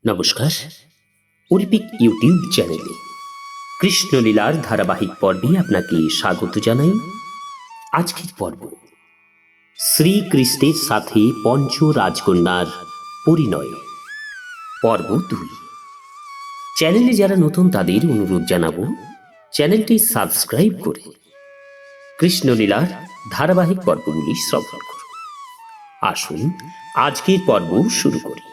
নমস্কার। Olympic YouTube চ্যানেলে কৃষ্ণলীলার ধারাবাহিক পর্বে আপনাকে স্বাগত জানাই। আজকের পর্ব শ্রীকৃষ্ণের সাথে পঞ্চ রাজকন্যার পরিণয়, পর্ব 2। চ্যানেলে যারা নতুন তাদের অনুরোধ জানাবো চ্যানেলটি সাবস্ক্রাইব করে কৃষ্ণলীলার ধারাবাহিক পর্বগুলি শ্রবণ করুন। আসুন আজকের পর্ব শুরু করি।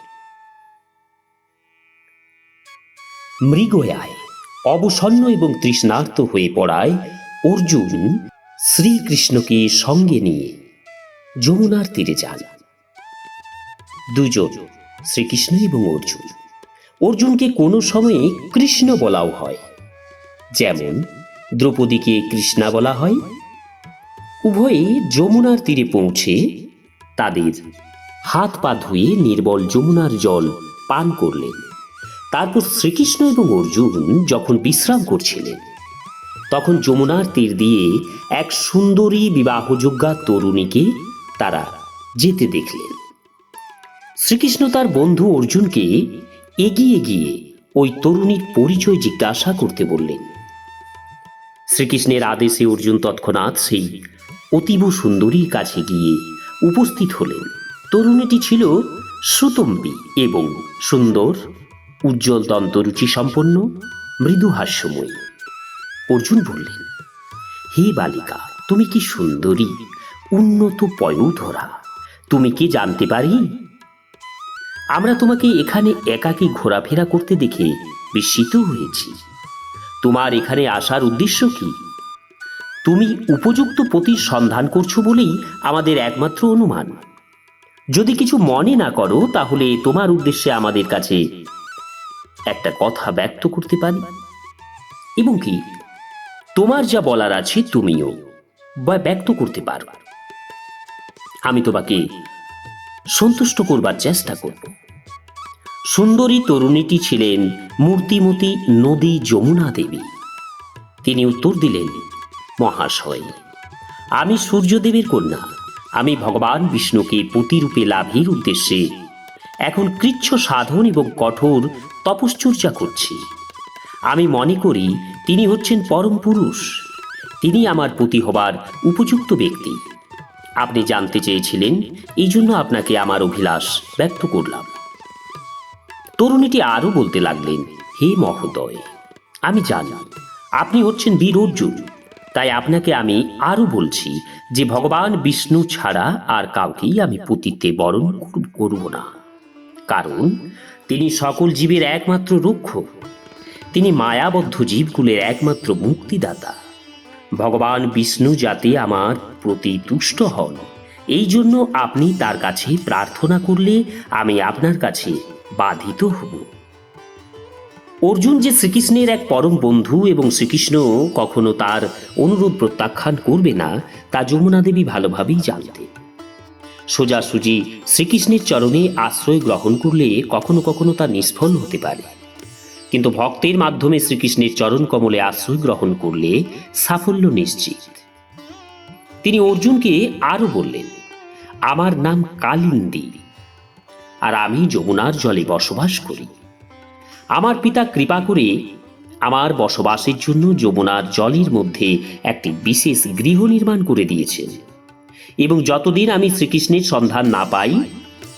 মৃগয়ায় অবসন্ন এবং তৃষ্ণার্ত হয়ে পড়ায় অর্জুন শ্রীকৃষ্ণকে সঙ্গে নিয়ে যমুনার তীরে যান। দুজন, শ্রীকৃষ্ণ এবং অর্জুন। অর্জুনকে কোনো সময়ে কৃষ্ণ বলাও হয়, যেমন দ্রৌপদীকে কৃষ্ণা বলা হয়। উভয়ে যমুনার তীরে পৌঁছে তাদের হাত পা ধুয়ে নির্মল যমুনার জল পান করলেন। তারপর শ্রীকৃষ্ণ এবং অর্জুন যখন বিশ্রাম করছিলেন, তখন যমুনার তীর দিয়ে এক সুন্দরী বিবাহযোগ্যা তরুণীকে তারা যেতে দেখলেন। শ্রীকৃষ্ণ তার বন্ধু অর্জুনকে এগিয়ে গিয়ে ওই তরুণীর পরিচয় জিজ্ঞাসা করতে বললেন। শ্রীকৃষ্ণের আদেশে অর্জুন তৎক্ষণাৎ সেই অতীব সুন্দরীর কাছে গিয়ে উপস্থিত হলেন। তরুণীটি ছিল সুতম্বী এবং সুন্দর, উজ্জ্বল দন্তরুচি সম্পন্ন, মৃদু হাস্যময়ী। অর্জুন বললেন, হে বালিকা, তুমি কি সুন্দরী, উন্নত পয়োধরা, তুমি কি জানতে পারি? আমরা তোমাকে এখানে একাকী ঘোরাফেরা করতে দেখে বিস্মিত হয়েছি। তোমার এখানে আসার উদ্দেশ্য কি? তুমি উপযুক্ত পতির সন্ধান করছো বলেই আমাদের একমাত্র অনুমান। যদি কিছু মনে না করো তাহলে তোমার উদ্দেশ্যে আমাদের কাছে একটা কথা ব্যক্ত করতে পারি, এবং কি তোমার যা বলার আছে তুমিও বা ব্যক্ত করতে পারো। আমি তোমাকে সন্তুষ্ট করবার চেষ্টা করব। সুন্দরী তরুণীটি ছিলেন মূর্তিমতী নদী যমুনা দেবী। তিনি উত্তর দিলেন, মহাশয়, আমি সূর্যদেবের কন্যা। আমি ভগবান বিষ্ণুকে পতিরূপে লাভের উদ্দেশ্যে এখন কৃচ্ছ সাধন এবং কঠোর তপশ্চর্যা করছি। আমি মনে করি তিনি হচ্ছেন পরম পুরুষ। তিনি আমার পতি হবার উপযুক্ত ব্যক্তি। আপনি জানতে চেয়েছিলেন, এই জন্য আপনাকে আমার অভিলাষ ব্যক্ত করলাম। তরুণীটি আরও বলতে লাগলেন, হে মহোদয়, আমি জানি আপনি হচ্ছেন বীর অর্জুন। তাই আপনাকে আমি আরও বলছি যে ভগবান বিষ্ণু ছাড়া আর কাউকেই আমি পতিতে বরণ করব না। কারণ তিনি সকল জীবের একমাত্র রক্ষক। তিনি মায়াবদ্ধ জীবকুলের একমাত্র মুক্তিদাতা। ভগবান বিষ্ণু যাতে আমার প্রতি তুষ্ট হন, এই জন্য আপনি তার কাছে প্রার্থনা করলে আমি আপনার কাছে বাধিত হব। অর্জুন যে শ্রীকৃষ্ণের এক পরম বন্ধু এবং শ্রীকৃষ্ণ কখনো তার অনুরোধ প্রত্যাখ্যান করবে না, তা যমুনা দেবী ভালোভাবেই জানতেন। সোজাসুজি শ্রীকৃষ্ণের চরণে আশ্রয় গ্রহণ করলে কখনো কখনো তা নিষ্ফল হতে পারে, কিন্তু ভক্তের মাধ্যমে শ্রীকৃষ্ণের চরণ কমলে আশ্রয় গ্রহণ করলে সাফল্য নিশ্চিত। তিনি অর্জুনকে আরও বললেন, আমার নাম কালিন্দী, আর আমি যমুনার জলে বসবাস করি। আমার পিতা কৃপা করে আমার বসবাসের জন্য যমুনার জলের মধ্যে একটি বিশেষ গৃহ নির্মাণ করে দিয়েছেন, এবং যতদিন আমি শ্রীকৃষ্ণের সন্ধান না পাই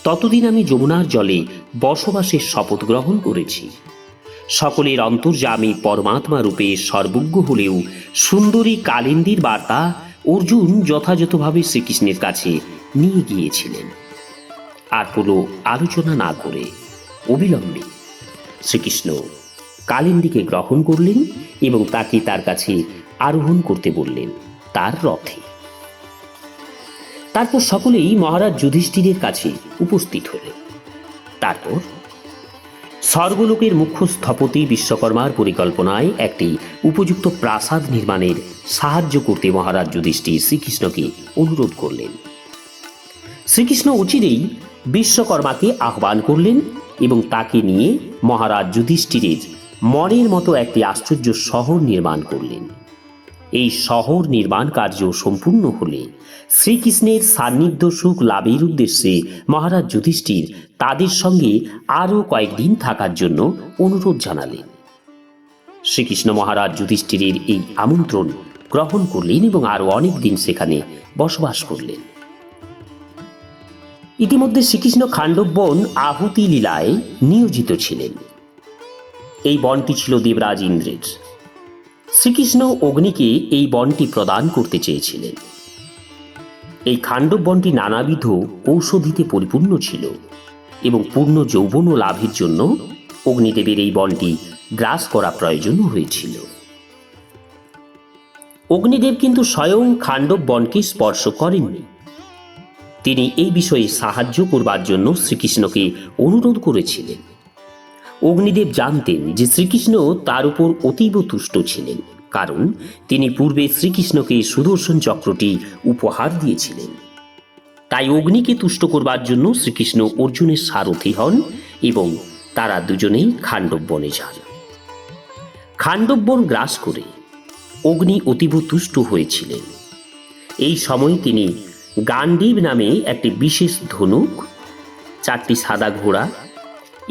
ততদিন আমি যমুনার জলে বসবাসের শপথ গ্রহণ করেছি। সকলের অন্তর্যামী পরমাত্মা রূপে সর্বজ্ঞ হলেও সুন্দরী কালিন্দীর বার্তা অর্জুন যথাযথভাবে শ্রীকৃষ্ণের কাছে নিয়ে গিয়েছিলেন। আর কোনো আলোচনা না করে অবিলম্বে শ্রীকৃষ্ণ কালিন্দীকে গ্রহণ করলেন এবং তাকে তার কাছে আরোহণ করতে বললেন তার রথে। তারপর সকলেই মহারাজ যুধিষ্ঠিরের কাছে উপস্থিত হলেন। তারপর স্বর্গলোকের মুখ্য স্থপতি বিশ্বকর্মার পরিকল্পনায় একটি উপযুক্ত প্রাসাদ নির্মাণের সাহায্য করতে মহারাজ যুধিষ্ঠির শ্রীকৃষ্ণকে অনুরোধ করলেন। শ্রীকৃষ্ণ অচিরেই বিশ্বকর্মাকে আহ্বান করলেন এবং তাকে নিয়ে মহারাজ যুধিষ্ঠিরের মনের মতো একটি আশ্চর্য শহর নির্মাণ করলেন। এই শহর নির্মাণ কার্য সম্পূর্ণ হলে শ্রীকৃষ্ণের সান্নিধ্য সুখ লাভের উদ্দেশ্যে মহারাজ যুধিষ্ঠির তাদের সঙ্গে আরও কয়েকদিন থাকার জন্য অনুরোধ জানালেন। শ্রীকৃষ্ণ মহারাজ যুধিষ্ঠিরের এই আমন্ত্রণ গ্রহণ করলেন এবং আরও অনেক দিন সেখানে বসবাস করলেন। ইতিমধ্যে শ্রীকৃষ্ণ খাণ্ডব বন আহুতি লীলায় নিয়োজিত ছিলেন। এই বনটি ছিল দেবরাজ ইন্দ্রের। শ্রীকৃষ্ণ অগ্নিকে এই বনটি প্রদান করতে চেয়েছিলেন। এই খাণ্ডব বনটি নানাবিধ ঔষধিতে পরিপূর্ণ ছিল এবং পূর্ণ যৌবন ও লাভের জন্য অগ্নিদেবের এই বনটি গ্রাস করা প্রয়োজন হয়েছিল। অগ্নিদেব কিন্তু স্বয়ং খাণ্ডব বনকে স্পর্শ করেননি। তিনি এই বিষয়ে সাহায্য করবার জন্য শ্রীকৃষ্ণকে অনুরোধ করেছিলেন। অগ্নিদেব জানতেন যে শ্রীকৃষ্ণ তার উপর অতীব তুষ্ট ছিলেন, কারণ তিনি পূর্বে শ্রীকৃষ্ণকে সুদর্শন চক্রটি উপহার দিয়েছিলেন। তাই অগ্নিকে তুষ্ট করবার জন্য শ্রীকৃষ্ণ অর্জুনের সারথি হন এবং তারা দুজনেই খাণ্ডব বনে যান। খাণ্ডব বন গ্রাস করে অগ্নি অতীব তুষ্ট হয়েছিলেন। এই সময় তিনি গান্ডীব নামে একটি বিশেষ ধনুক, 4টি সাদা ঘোড়া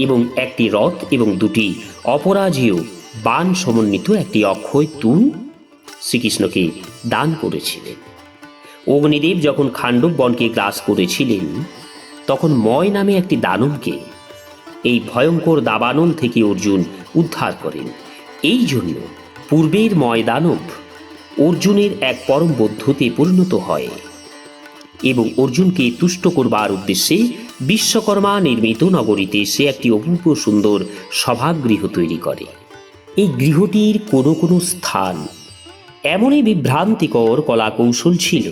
এবং একটি রথ এবং 2টি অপরাজেয় বাণ সমন্বিত একটি অক্ষয় তুন শ্রীকৃষ্ণকে দান করেছিলেন। অগ্নিদেব যখন খাণ্ডব বনকে গ্রাস করেছিলেন, তখন ময় নামে একটি দানবকে এই ভয়ঙ্কর দাবানল থেকে অর্জুন উদ্ধার করেন। এই জন্য পূর্বের ময় দানব অর্জুনের এক পরম বন্ধুতে পরিণত হয় এবং অর্জুনকে তুষ্ট করবার উদ্দেশ্যে বিশ্বকর্মা নির্মিত নগরীতে সে একটি অপূর্ব সুন্দর সভাগৃহ তৈরি করে। এই গৃহটির কোনো কোনো স্থান এমনই বিভ্রান্তিকর কলা কৌশল ছিল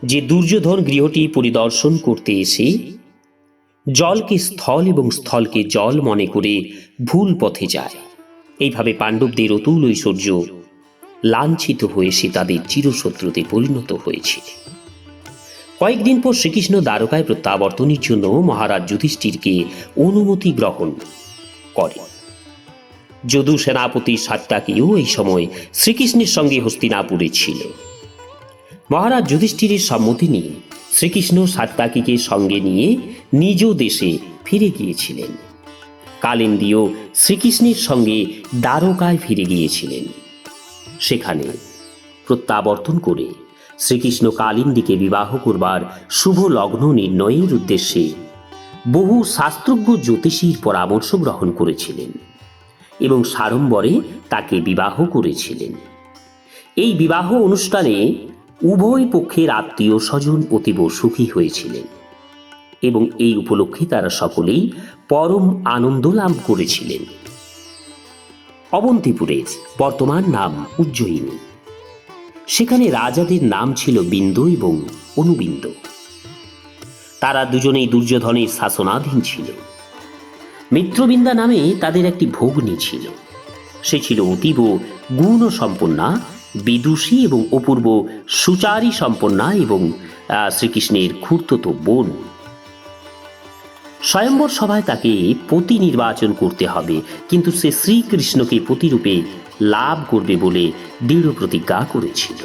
যে দুর্যোধন গৃহটি পরিদর্শন করতে এসে জলকে স্থল এবং স্থলকে জল মনে করে ভুল পথে যায়। এইভাবে পাণ্ডবদের অতুল ঐশ্বর্য লাঞ্ছিত হয়ে সে তাদের চিরশত্রুতে পরিণত হয়েছে। কয়েকদিন পর শ্রীকৃষ্ণ দ্বারকায় প্রত্যাবর্তনের জন্য মহারাজ যুধিষ্ঠিরকে অনুমতি গ্রহণ করেন। যদু সেনাপতি সাত্যাকীও এই সময় শ্রীকৃষ্ণের সঙ্গে হস্তিনাপুরে ছিল। মহারাজ যুধিষ্ঠিরের সম্মতি নিয়ে শ্রীকৃষ্ণ সাত্যাকীকে সঙ্গে নিয়ে নিজ দেশে ফিরে গিয়েছিলেন। কালিন্দীও শ্রীকৃষ্ণের সঙ্গে দ্বারকায় ফিরে গিয়েছিলেন। সেখানে প্রত্যাবর্তন করে শ্রীকৃষ্ণ কালিন্দীকে বিবাহ করবার শুভ লগ্ন নির্ণয়ের উদ্দেশ্যে বহু শাস্ত্রজ্ঞ জ্যোতিষীর পরামর্শ গ্রহণ করেছিলেন এবং সাড়ম্বরে তাকে বিবাহ করেছিলেন। এই বিবাহ অনুষ্ঠানে উভয় পক্ষের আত্মীয় স্বজন অতীব সুখী হয়েছিলেন এবং এই উপলক্ষে তারা সকলেই পরম আনন্দ লাভ করেছিলেন। অবন্তিপুরের বর্তমান নাম উজ্জয়িনী। সেখানে রাজাদের নাম ছিল বিন্দু এবং অনুবিন্দ। তারা দুজনেই দুর্যোধনের শাসনাধীন ছিল। মিত্রবিন্দা নামে তাদের একটি ভগ্নী ছিল। সে ছিল অতীব গুণ সম্পন্না, বিদুষী এবং অপূর্ব সুচারী সম্পন্না এবং শ্রীকৃষ্ণের খুড়তুতো বোন। স্বয়ম্বর সভায় তাকে পতি নির্বাচন করতে হবে, কিন্তু সে শ্রীকৃষ্ণকে পতিরূপে লাভ করবে বলে দৃঢ় প্রতিজ্ঞা করেছিল।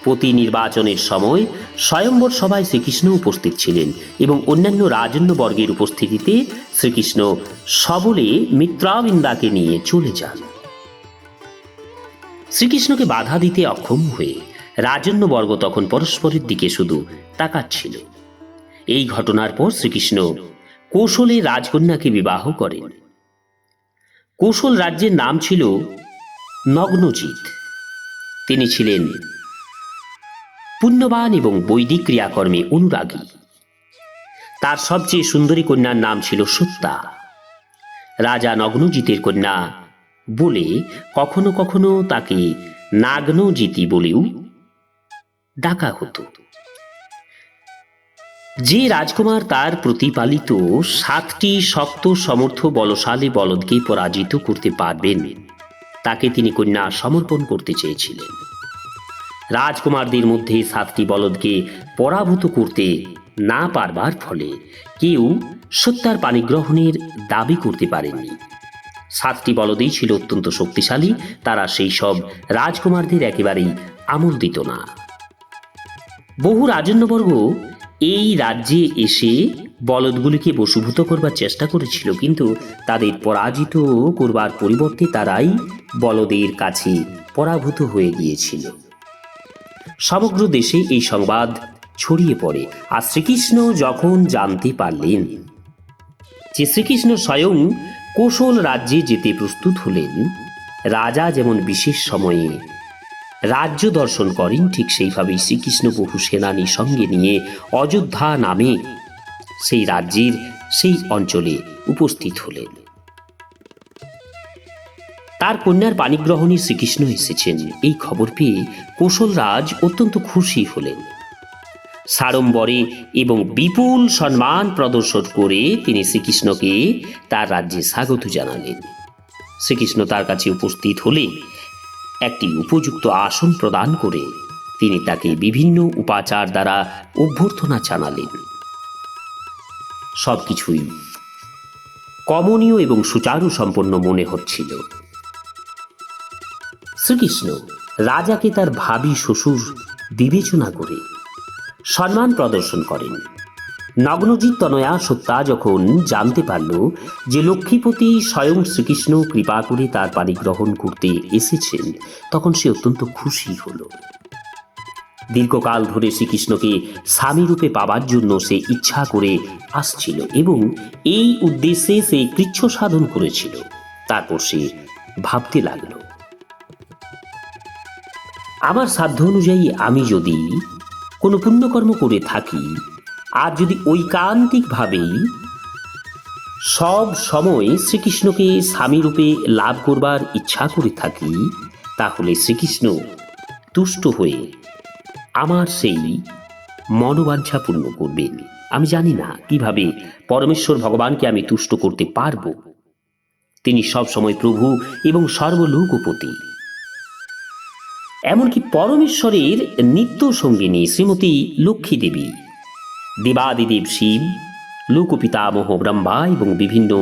পতি নির্বাচনের সময় স্বয়ম্বর সভায় শ্রীকৃষ্ণ উপস্থিত ছিলেন এবং অন্যান্য রাজন্যবর্গের উপস্থিতিতে শ্রীকৃষ্ণ সবলে মিত্রাবিন্দাকে নিয়ে চলে যান। শ্রীকৃষ্ণকে বাধা দিতে অক্ষম হয়ে রাজন্যবর্গ তখন পরস্পরের দিকে শুধু তাকাচ্ছিল। এই ঘটনার পর শ্রীকৃষ্ণ কৌশলের রাজকন্যাকে বিবাহ করেন। কৌশল রাজ্যের নাম ছিল নগ্নজিৎ। তিনি ছিলেন পুণ্যবান এবং বৈদিক ক্রিয়াকর্মে অনুরাগী। তার সবচেয়ে সুন্দরী কন্যার নাম ছিল সত্যা। রাজা নগ্নজিতের কন্যা বলে কখনো কখনো তাকে নাগ্নজিতি বলেও ডাকা হতো। যে রাজকুমার তার প্রতিপালিত 7টি শক্ত সমর্থ বলশালী বলদকে পরাজিত করতে পারবেন, তাকে তিনি কন্যা সমর্পণ করতে চেয়েছিলেন। রাজকুমারদের মধ্যে 7টি বলদকে পরাভূত করতে না পারবার ফলে কেউ সত্যার পাণিগ্রহণের দাবি করতে পারেননি। 7টি বলদেই ছিল অত্যন্ত শক্তিশালী। তারা সেই সব রাজকুমারদের একেবারেই আমল দিত না। বহু রাজন্যবর্গ এই রাজ্যে এসে বলদগুলিকে বশীভূত করবার চেষ্টা করেছিল, কিন্তু তাদের পরাজিত করবার পরিবর্তে তারাই বলদের কাছে পরাভূত হয়ে গিয়েছিল। সমগ্র দেশে এই সংবাদ ছড়িয়ে পড়ে। আর শ্রীকৃষ্ণ যখন জানতে পারলেন যে শ্রীকৃষ্ণ স্বয়ং কোশল রাজ্যে যেতে প্রস্তুত হলেন, রাজা যেমন বিশেষ সময়ে রাজ্য দর্শন করেন, ঠিক সেইভাবেই শ্রীকৃষ্ণ বহু সেনানী সঙ্গে নিয়ে অযোধ্যা নামে সেই রাজ্যের সেই অঞ্চলে উপস্থিত হলেন। তার কন্যার পাণিগ্রহণে শ্রীকৃষ্ণ এসেছেন এই খবর পেয়ে কোশল রাজ অত্যন্ত খুশি হলেন। সাড়ম্বরে এবং বিপুল সম্মান প্রদর্শন করে তিনি শ্রীকৃষ্ণকে তার রাজ্যে স্বাগত জানালেন। শ্রীকৃষ্ণ তার কাছে উপস্থিত হলে একটি উপযুক্ত আসন প্রদান করে তিনি তাকে বিভিন্ন উপাচার দ্বারা অভ্যর্থনা জানালেন। সবকিছুই কমনীয় এবং সুচারু সম্পন্ন মনে হচ্ছিল। শ্রীকৃষ্ণ রাজাকে তার ভাবী শ্বশুর বিবেচনা করে সম্মান প্রদর্শন করেন। নগ্নজিৎ তনয়া সত্যা যখন জানতে পারল যে লক্ষ্মীপতি স্বয়ং শ্রীকৃষ্ণ কৃপা করে তার পাণিগ্রহণ করতে এসেছেন, তখন সে অত্যন্ত খুশি হল। দীর্ঘকাল ধরে শ্রীকৃষ্ণকে স্বামীরূপে পাবার জন্য সে ইচ্ছা করে আসছিল এবং এই উদ্দেশ্যে সে কৃচ্ছ সাধন করেছিল। তারপর সে ভাবতে লাগল, আমার সাধ্য অনুযায়ী আমি যদি কোনো পুণ্যকর্ম করে থাকি, আর যদি ঐকান্তিকভাবেই সব সময় শ্রীকৃষ্ণকে স্বামীরূপে লাভ করবার ইচ্ছা করে থাকি, তাহলে শ্রীকৃষ্ণ তুষ্ট হয়ে আমার সেই মনোবাঞ্ছা পূর্ণ করবেন। আমি জানি না কিভাবে পরমেশ্বর ভগবানকে আমি তুষ্ট করতে পারব। তিনি সব সময় প্রভু এবং সর্বলোকপতি। এমনকি পরমেশ্বরের নিত্য সঙ্গিনী শ্রীমতী লক্ষ্মী দেবী, দেবাদিদেব শিব, লোকপিতামহ ব্রহ্মা এবং বিভিন্ন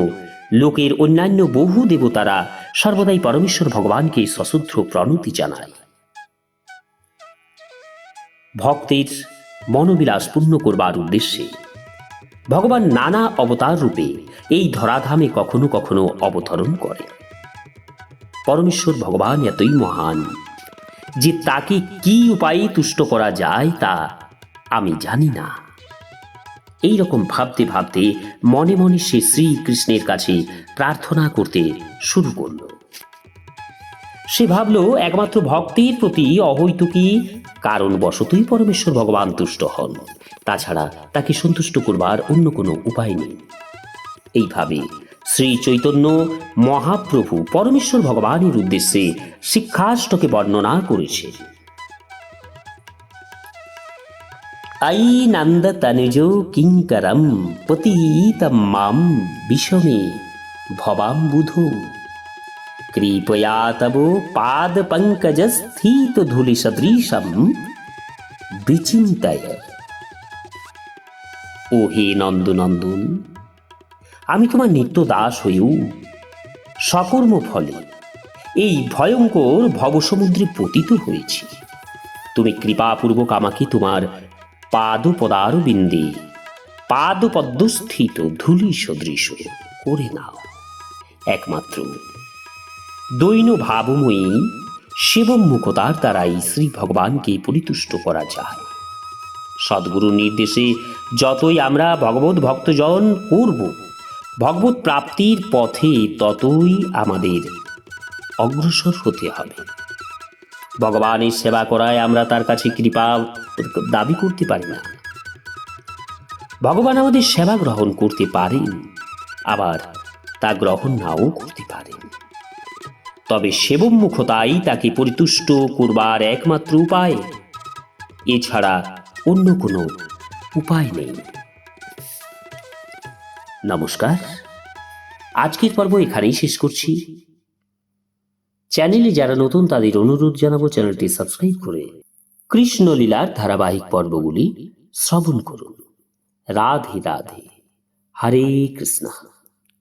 লোকের অন্যান্য বহু দেবতারা সর্বদাই পরমেশ্বর ভগবানকে সশ্রদ্ধ প্রণতি জানায়। ভক্তের মনোবিলাস পূর্ণ করবার উদ্দেশ্যে ভগবান নানা অবতার রূপে এই ধরাধামে কখনো কখনো অবতরণ করে। পরমেশ্বর ভগবান এতই মহান যে তাকে কি উপায়ে তুষ্ট করা যায় তা আমি জানি না। এই রকম ভাবতে ভাবতে মনে মনে সে শ্রীকৃষ্ণের কাছে প্রার্থনা করতে শুরু করল। সে ভাবল, একমাত্র ভক্তের প্রতি অহৈতুকী কারণবশতই পরমেশ্বর ভগবান তুষ্ট হন, তাছাড়া তাকে সন্তুষ্ট করবার অন্য কোনো উপায় নেই। এইভাবে শ্রী চৈতন্য মহাপ্রভু পরমেশ্বর ভগবানের উদ্দেশ্যে শিক্ষাষ্টকে বর্ণনা করেছে। আই নন্দ তনুজ কিঙ্করম পতিতম মাম বিষমে ভবাম্বুধ কৃপয়া তব পাদ পঙ্কজ স্থিত ধূলি সদৃশম বিচিন্তয়। ও হে নন্দনন্দন, আমি তোমার নিত্য দাস হয়েও সকর্ম ফলে এই ভয়ঙ্কর ভবসমুদ্রে পতিত হয়েছি। তুমি কৃপাপূর্বক আমাকে তোমার পাদপদারবিন্দে পাদপদ্মস্থিত ধূলি সদৃশ করে নাও। একমাত্র দৈন ভাবময়ী শিবমুখতার দ্বারাই শ্রী ভগবানকে পরিতুষ্ট করা যায়। সদ্গুরুর নির্দেশে যতই আমরা ভগবত ভক্তজন করব, ভগবত প্রাপ্তির পথে ততই আমাদের অগ্রসর হতে হবে। ভগবানের সেবা করায় আমরা তার কাছে কৃপা দাবি করতে পারি না। ভগবান আমাদের সেবা গ্রহণ করতে পারেন, আবার তা গ্রহণ নাও করতে পারেন। তবে সেবম্মুখতাই তাকে পরিতুষ্ট করবার একমাত্র উপায়, এছাড়া অন্য কোনো উপায় নেই। নমস্কার, আজকের পর্ব এখানেই শেষ করছি। চ্যানেলে যারা নতুন তাদের অনুরোধ জানাবো চ্যানেলটি সাবস্ক্রাইব করে কৃষ্ণলীলার ধারাবাহিক পর্বগুলি শ্রবণ করুন। রাধে রাধে, হরে কৃষ্ণ।